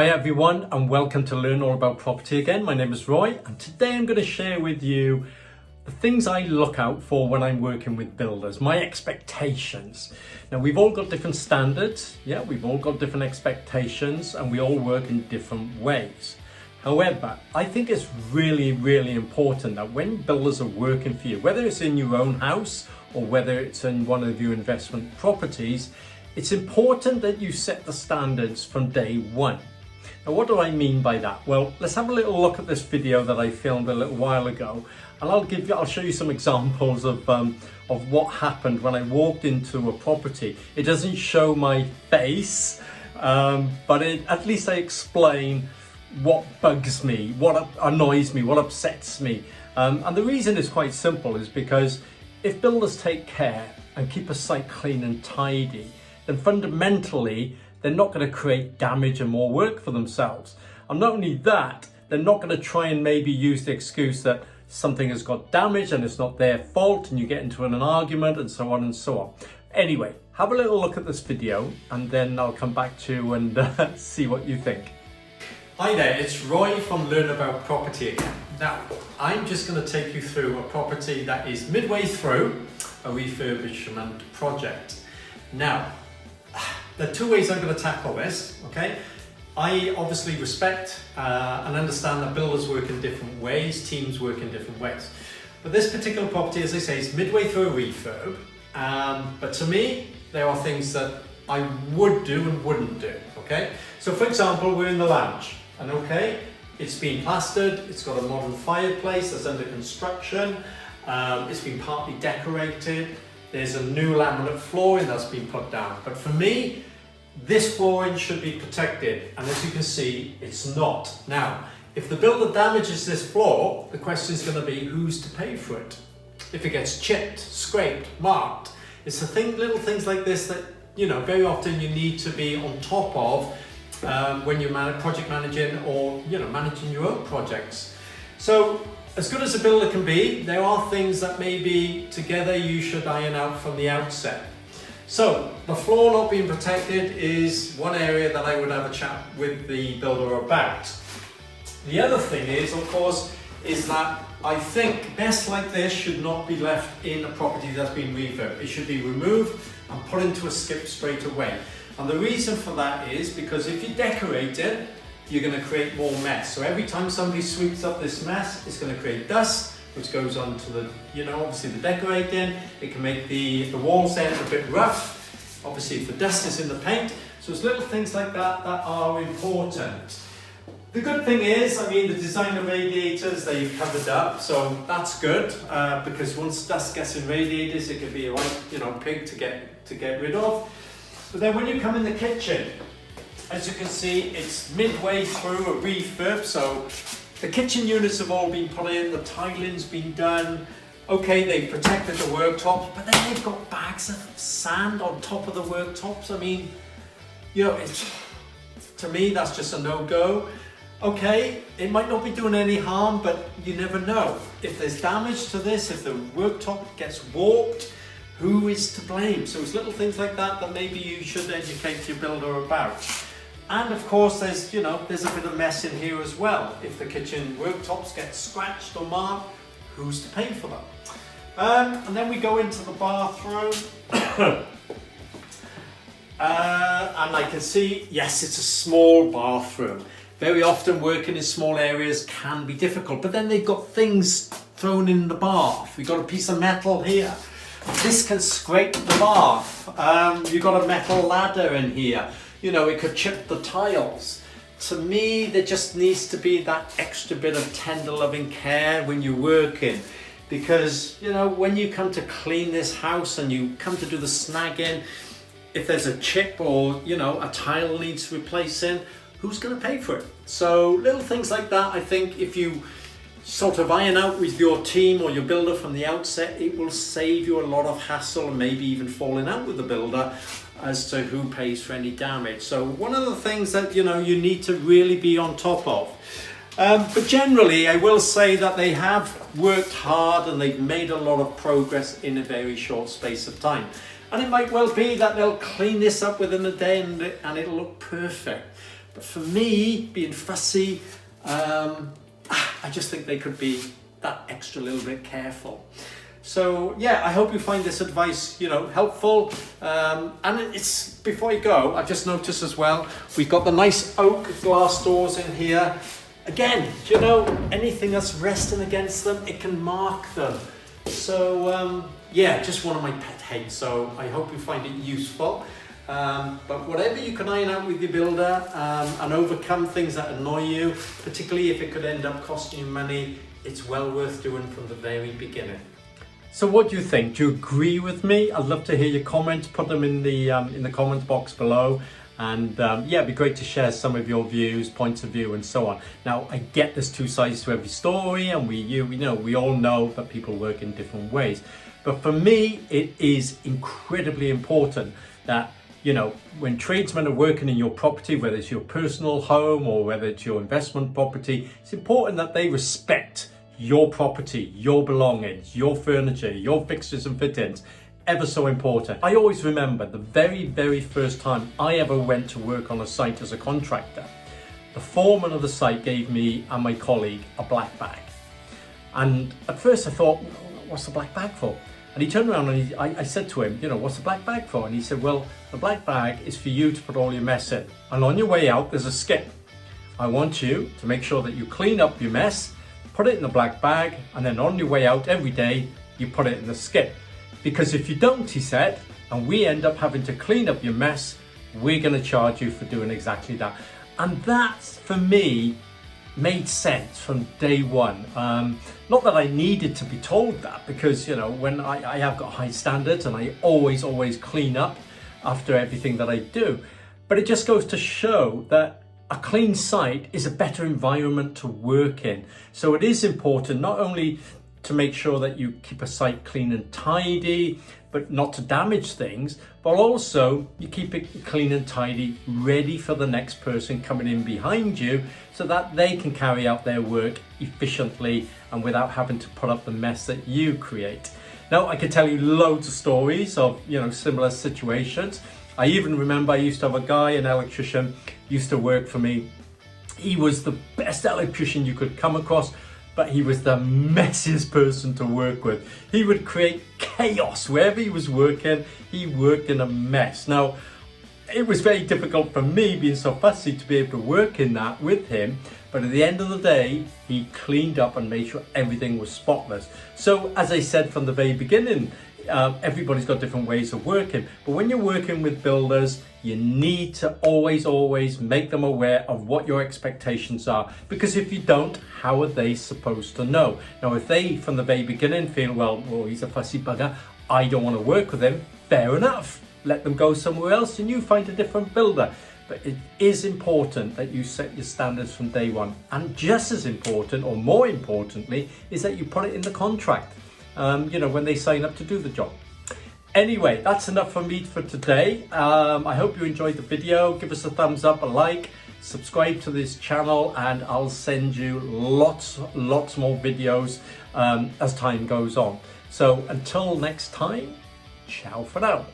Hi everyone and welcome to Learn All About Property again. My name is Roy and today I'm going to share with you the things I look out for when I'm working with builders, my expectations. Now we've all got different standards, we've all got different expectations and we all work in different ways. However, I think it's really important that when builders are working for you, whether it's in your own house or whether it's in one of your investment properties, it's important that you set the standards from day one. Now, what do I mean by that? Well, let's have a little look at this video that I filmed a little while ago, and I'll show you some examples of what happened when I walked into a property. It doesn't show my face, but at least I explain what bugs me, what annoys me, what upsets me. And the reason is quite simple, is because if builders take care and keep a site clean and tidy, then fundamentally they're not going to create damage and more work for themselves. And not only that, they're not going to try and maybe use the excuse that something has got damaged and it's not their fault and you get into an argument and so on and so on. Anyway, have a little look at this video and then I'll come back to you and see what you think. Hi there, it's Roy from Learn About Property again. Now, I'm just going to take you through a property that is midway through a refurbishment project. Now, there are two ways I'm going to tackle this, okay? I obviously respect and understand that builders work in different ways, teams work in different ways. But this particular property, as I say, is midway through a refurb. But to me, there are things that I would do and wouldn't do, okay? So for example, we're in the lounge, and okay, it's been plastered, it's got a modern fireplace that's under construction, it's been partly decorated, there's a new laminate flooring that's been put down. But for me, this flooring should be protected, and as you can see, it's not. Now, if the builder damages this floor, the question is going to be who's to pay for it? If it gets chipped, scraped, marked, it's little things like this that, very often you need to be on top of when you're project managing or, managing your own projects. So, as good as a builder can be, there are things that maybe together you should iron out from the outset. So, the floor not being protected is one area that I would have a chat with the builder about. The other thing is, of course, is that I think mess like this should not be left in a property that's been refurbed. It should be removed and put into a skip straight away. And the reason for that is because if you decorate it, you're going to create more mess. So every time somebody sweeps up this mess, it's going to create dust, which goes on to the, obviously the decorating. It can make the walls end a bit rough. Obviously, if the dust is in the paint. So it's little things like that that are important. The good thing is, the designer radiators, they've covered up, so that's good, because once dust gets in radiators, it can be a right, pig to get rid of. But then when you come in the kitchen, as you can see, it's midway through a refurb, so the kitchen units have all been put in, the tiling's been done. Okay, they've protected the worktops, but then they've got bags of sand on top of the worktops. To me, that's just a no-go. Okay, it might not be doing any harm, but you never know. If there's damage to this, if the worktop gets warped, who is to blame? So it's little things like that that maybe you should educate your builder about. And of course, there's a bit of mess in here as well. If the kitchen worktops get scratched or marked, who's to pay for them? And then we go into the bathroom. And I can see, yes, it's a small bathroom. Very often working in small areas can be difficult, but then they've got things thrown in the bath. We've got a piece of metal here. This can scrape the bath. You've got a metal ladder in here. It could chip the tiles. To me, there just needs to be that extra bit of tender loving care when you're working. Because, when you come to clean this house and you come to do the snagging, if there's a chip or, a tile needs replacing, who's going to pay for it? So little things like that, I think if you sort of iron out with your team or your builder from the outset, it will save you a lot of hassle and maybe even falling out with the builder as to who pays for any damage. So one of the things that you need to really be on top of. But generally, I will say that they have worked hard and they've made a lot of progress in a very short space of time. And it might well be that they'll clean this up within a day and it'll look perfect. But for me, being fussy, I just think they could be that extra little bit careful. So yeah, I hope you find this advice, helpful. And it's, before you go, I just noticed as well, we've got the nice oak glass doors in here. Again, anything that's resting against them, it can mark them. So yeah, just one of my pet hates. So I hope you find it useful. But whatever you can iron out with your builder and overcome things that annoy you, particularly if it could end up costing you money, it's well worth doing from the very beginning. So what do you think? Do you agree with me? I'd love to hear your comments. Put them in the comments box below. And yeah, it'd be great to share some of your views, points of view, and so on. Now, I get there's two sides to every story, and we all know that people work in different ways. But for me, it is incredibly important that when tradesmen are working in your property, whether it's your personal home or whether it's your investment property, it's important that they respect your property, your belongings, your furniture, your fixtures and fittings. Ever so important. I always remember the very, very first time I ever went to work on a site as a contractor. The foreman of the site gave me and my colleague a black bag. And at first I thought, what's the black bag for? And he turned around and I said to him, what's the black bag for? And he said, well, the black bag is for you to put all your mess in. And on your way out, there's a skip. I want you to make sure that you clean up your mess, put it in the black bag, and then on your way out every day, you put it in the skip. Because if you don't, he said, and we end up having to clean up your mess, we're going to charge you for doing exactly that. And that, for me, made sense from day one. Not that I needed to be told that, because when I have got high standards and I always clean up after everything that I do, but it just goes to show that a clean site is a better environment to work in. So it is important not only to make sure that you keep a site clean and tidy, but not to damage things, but also you keep it clean and tidy, ready for the next person coming in behind you so that they can carry out their work efficiently and without having to put up the mess that you create. Now, I could tell you loads of stories of, similar situations. I even remember I used to have a guy, an electrician, used to work for me. He was the best electrician you could come across, but he was the messiest person to work with. He would create chaos wherever he was working. He worked in a mess. Now, it was very difficult for me, being so fussy, to be able to work in that with him. But at the end of the day, he cleaned up and made sure everything was spotless. So, as I said from the very beginning, everybody's got different ways of working. But when you're working with builders, you need to always make them aware of what your expectations are. Because if you don't, how are they supposed to know? Now, if they, from the very beginning, feel, well, he's a fussy bugger, I don't want to work with him, fair enough. Let them go somewhere else and you find a different builder. But it is important that you set your standards from day one. And just as important, or more importantly, is that you put it in the contract, when they sign up to do the job. Anyway, that's enough for me for today. I hope you enjoyed the video. Give us a thumbs up, a like, subscribe to this channel, and I'll send you lots more videos as time goes on. So until next time, ciao for now.